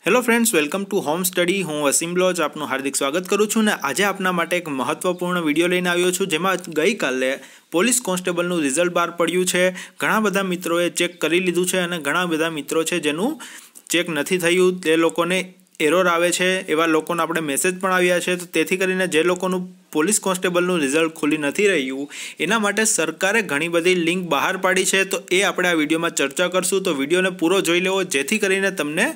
Hello friends, welcome to home study. हूँ वसीम ब्लोच आपનું हार्दिक स्वागत करूँ છું ને આજે આપના માટે એક મહત્વપૂર્ણ વિડીયો લઈને આવ્યો છું જેમાં ગઈકાલે પોલીસ કોન્સ્ટેબલનું રિઝલ્ટ બહાર પડ્યું છે। ઘણા બધા મિત્રોએ ચેક કરી લીધું છે અને ઘણા બધા મિત્રો છે જેનું ચેક નથી થયું, તે લોકોને એરર આવે છે, એવા લોકોને આપણે મેસેજ પણ આવ્યા છે। તો તેથી કરીને જે લોકોનું પોલીસ કોન્સ્ટેબલનું રિઝલ્ટ ખુલી નથી રહ્યું એના માટે સરકારે ઘણી બધી લિંક બહાર પાડી છે, તો એ આપણે આ વિડીયોમાં ચર્ચા કરશું। તો વિડીયોને પૂરો જોઈ લેવો જેથી કરીને તમને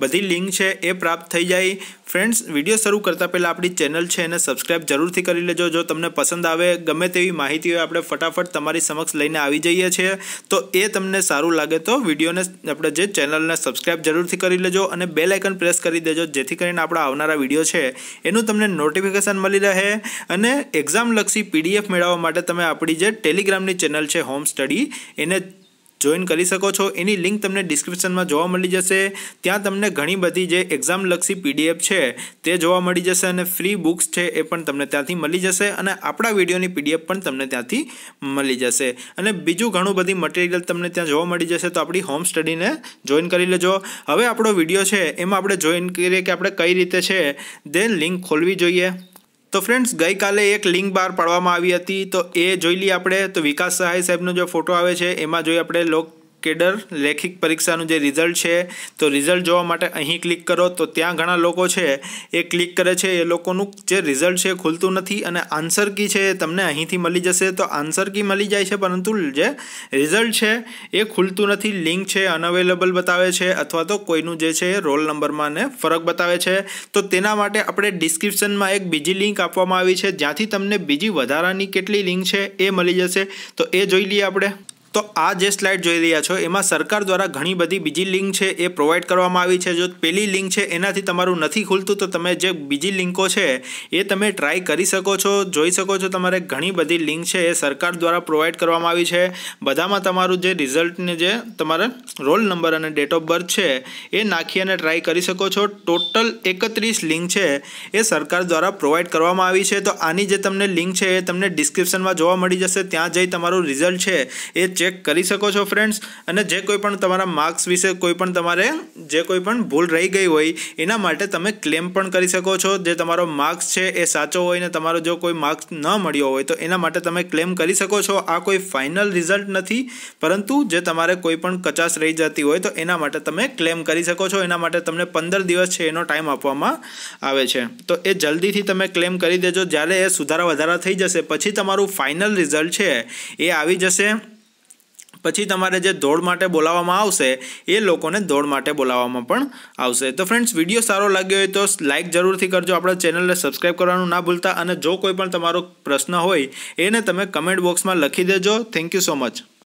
બધી લિંક છે એ પ્રાપ્ત થઈ જાય। ફ્રેન્ડ્સ, વિડીયો શરૂ કરતાં પહેલાં આપણી ચેનલ છે એને સબસ્ક્રાઈબ જરૂરથી કરી લેજો। જો તમને પસંદ આવે, ગમે તેવી માહિતી હોય, આપણે ફટાફટ તમારી સમક્ષ લઈને આવી જઈએ છીએ। તો એ તમને સારું લાગે તો વિડીયોને આપણે જે ચેનલને સબસ્ક્રાઈબ જરૂરથી કરી લેજો અને બેલ આઇકન પ્રેસ કરી દેજો જેથી કરીને આપણા આવનારા વિડીયો છે એનું તમને નોટિફિકેશન મળી રહે। અને એક્ઝામ લક્ષી પીડીએફ મેળવવા માટે તમે આપણી જે ટેલિગ્રામની ચેનલ છે હોમ સ્ટડી એને જોઈન કરી શકો છો। એની લિંક તમને ડિસ્ક્રિપ્શનમાં જોવા મળી જશે। ત્યાં તમને ઘણી બધી જે એક્ઝામ લક્ષી પીડીએફ છે તે જોવા મળી જશે અને ફ્રી બુક્સ છે એ પણ તમને ત્યાંથી મળી જશે અને આપણા વિડીયોની પીડીએફ પણ તમને ત્યાંથી મળી જશે અને બીજું ઘણું બધી મટીરિયલ તમને ત્યાં જોવા મળી જશે। તો આપણી હોમ સ્ટડીને જોઈન કરી લેજો। હવે આપણો વિડીયો છે એમાં આપણે જોઈન કરીએ કે આપણે કઈ રીતે છે તે લિંક ખોલવી જોઈએ। તો ફ્રેન્ડ્સ, ગઈકાલે એક લિંક બહાર પાડવામાં આવી હતી, તો એ જોઈ લઈએ આપણે। તો વિકાસ સહાય સાહેબનો જો ફોટો આવે છે એમાં જોઈએ આપણે લોક કેડર લેખિક પરીક્ષાનું જે રિઝલ્ટ છે, તો રિઝલ્ટ જોવા માટે અહીં ક્લિક કરો તો ત્યાં ઘણા લોકો છે એ ક્લિક કરે છે, એ લોકોનું જે રિઝલ્ટ છે ખુલતું નથી અને આન્સર કી છે એ તમને અહીંથી મળી જશે। તો આન્સર કી મળી જાય છે પરંતુ જે રિઝલ્ટ છે એ ખુલતું નથી, લિંક છે અનઅવેલેબલ બતાવે છે અથવા તો કોઈનું જે છે રોલ નંબરમાં ને ફરક બતાવે છે। તો તેના માટે આપણે ડિસ્ક્રિપ્શનમાં એક બીજી લિંક આપવામાં આવી છે જ્યાંથી તમને બીજી વધારાની કેટલી લિંક છે એ મળી જશે। તો એ જોઈ લઈએ આપણે। તો આ જે સ્લાઇડ જોઈ રહ્યા છો એમાં સરકાર દ્વારા ઘણી બધી બીજી લિંક છે એ પ્રોવાઈડ કરવામાં આવી છે। જો પેલી લિંક છે એનાથી તમારું નથી ખુલતું તો તમે જે બીજી લિંકો છે એ તમે ટ્રાય કરી શકો છો, જોઈ શકો છો। તમારે ઘણી બધી લિંક છે એ સરકાર દ્વારા પ્રોવાઈડ કરવામાં આવી છે। બધામાં તમારું જે રિઝલ્ટને જે તમારા રોલ નંબર અને ડેટ ઓફ બર્થ છે એ નાખી અને ટ્રાય કરી શકો છો। ટોટલ 31 લિંક છે એ સરકાર દ્વારા પ્રોવાઈડ કરવામાં આવી છે। તો આની જે તમને લિંક છે એ તમને ડિસ્ક્રિપ્શનમાં જોવા મળી જશે, ત્યાં જઈ તમારું રિઝલ્ટ છે એ ચેક કરી શકો છો ફ્રેન્ડ્સ। અને જે કોઈ પણ તમારા માર્ક્સ વિશે કોઈ પણ તમારે જે કોઈ પણ ભૂલ રહી ગઈ હોય એના માટે તમે ક્લેમ પણ કરી શકો છો। જે તમારો માર્ક્સ છે એ સાચો હોય ને તમારો જો કોઈ માર્ક્સ ન મળ્યો હોય તો એના માટે તમે ક્લેમ કરી શકો છો। આ કોઈ ફાઇનલ રિઝલ્ટ નથી પરંતુ જે તમારે કોઈ પણ કચાશ રહી જતી હોય તો એના માટે તમે ક્લેમ કરી શકો છો। એના માટે તમને 15 દિવસ છે એનો ટાઈમ આપવામાં આવે છે, તો એ જલ્દીથી તમે ક્લેમ કરી દેજો। જ્યારે એ સુધારા વધારા થઈ જશે પછી તમારું ફાઇનલ રિઝલ્ટ છે એ આવી જશે। પછી તમારે જે દોડ માટે બોલાવવામાં આવશે એ લોકોને દોડ માટે બોલાવવામાં પણ આવશે। તો ફ્રેન્ડ્સ, વિડીયો સારો લાગ્યો હોય તો લાઇક જરૂરથી કરજો, આપણા ચેનલને સબસ્ક્રાઈબ કરવાનું ના ભૂલતા અને જો કોઈ પણ તમારો પ્રશ્ન હોય એને તમે કમેન્ટ બોક્સમાં લખી દેજો। Thank you so much.